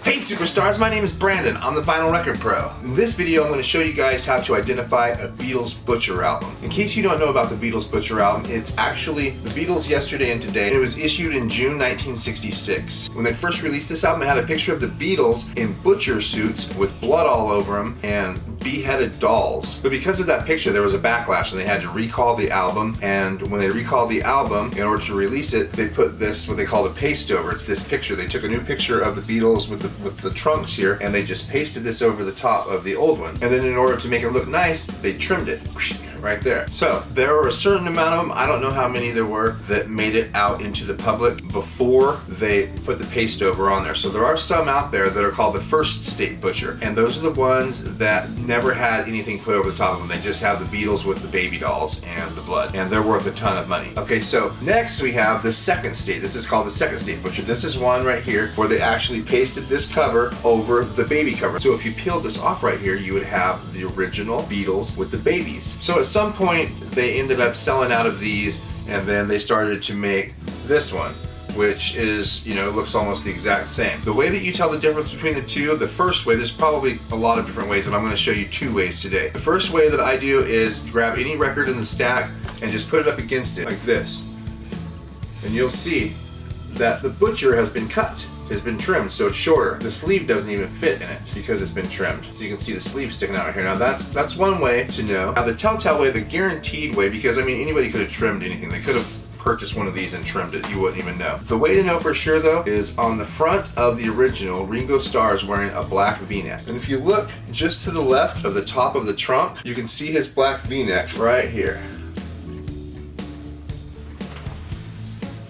Hey superstars, my name is Brandon. I'm the Vinyl Record Pro. In this video I'm going to show you guys how to identify a Beatles Butcher album. In case you don't know about the Beatles Butcher album, it's actually the Beatles Yesterday and Today. It was issued in June 1966. When they first released this album, it had a picture of the Beatles in butcher suits with blood all over them and beheaded dolls. But because of that picture, there was a backlash and they had to recall the album. And when they recalled the album, in order to release it, they put this, what they call the paste over. It's this picture. They took a new picture of the Beatles with the trunks here, and they just pasted this over the top of the old one. And then in order to make it look nice, they trimmed it right there. So there were a certain amount of them, I don't know how many there were, that made it out into the public before they put the paste over on there. So there are some out there that are called the first state butcher, and those are the ones that never had anything put over the top of them. They just have the Beatles with the baby dolls and the blood, and they're worth a ton of money. Okay, so next we have the second state. This is called the second state butcher. This is one right here where they actually pasted this cover over the baby cover. So if you peeled this off right here, you would have the original Beatles with the babies. So at some point they ended up selling out of these, and then they started to make this one, which is, looks almost the exact same. The way that you tell the difference between the two, the first way, there's probably a lot of different ways, and I'm going to show you two ways today. The first way that I do is grab any record in the stack and just put it up against it like this, and you'll see that the butcher has been cut. Has been trimmed, so it's shorter. The sleeve doesn't even fit in it because it's been trimmed. So you can see the sleeve sticking out right here. Now that's one way to know. Now the telltale way, the guaranteed way, because anybody could have trimmed anything. They could have purchased one of these and trimmed it. You wouldn't even know. The way to know for sure though is on the front of the original, Ringo Starr is wearing a black V-neck. And if you look just to the left of the top of the trunk, you can see his black V-neck right here.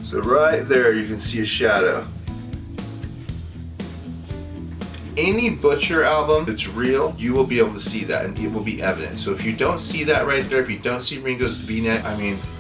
So right there you can see a shadow. Any Butcher album that's real, you will be able to see that and it will be evident. So if you don't see that right there, if you don't see Ringo's V-neck,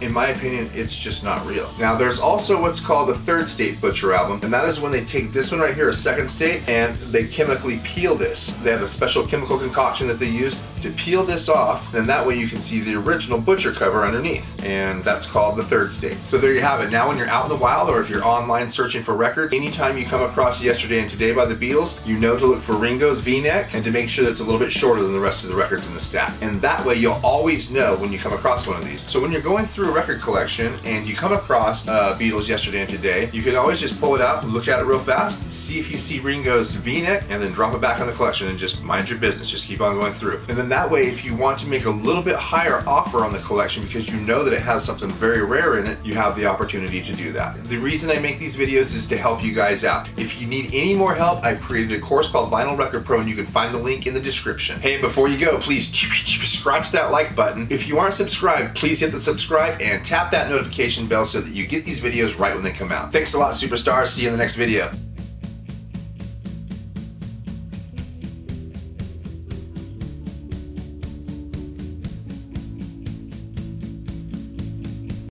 in my opinion, it's just not real. Now there's also what's called the third state Butcher album, and that is when they take this one right here, a second state, and they chemically peel this. They have a special chemical concoction that they use to peel this off, and that way you can see the original Butcher cover underneath, and that's called the third state. So there you have it. Now when you're out in the wild, or if you're online searching for records, anytime you come across Yesterday and Today by the Beatles, you know to look for Ringo's V-neck and to make sure that it's a little bit shorter than the rest of the records in the stack. And that way you'll always know when you come across one of these. So when you're going through a record collection and you come across Beatles Yesterday and Today, you can always just pull it out, look at it real fast, see if you see Ringo's V-neck, and then drop it back in the collection and just mind your business. Just keep on going through. And then that way, if you want to make a little bit higher offer on the collection because you know that it has something very rare in it, you have the opportunity to do that. The reason I make these videos is to help you guys out. If you need any more help, I've created a course called Vinyl Record Pro, and you can find the link in the description. Hey, before you go, please scratch that like button. If you aren't subscribed, please hit the subscribe and tap that notification bell so that you get these videos right when they come out. Thanks a lot, superstars. See you in the next video.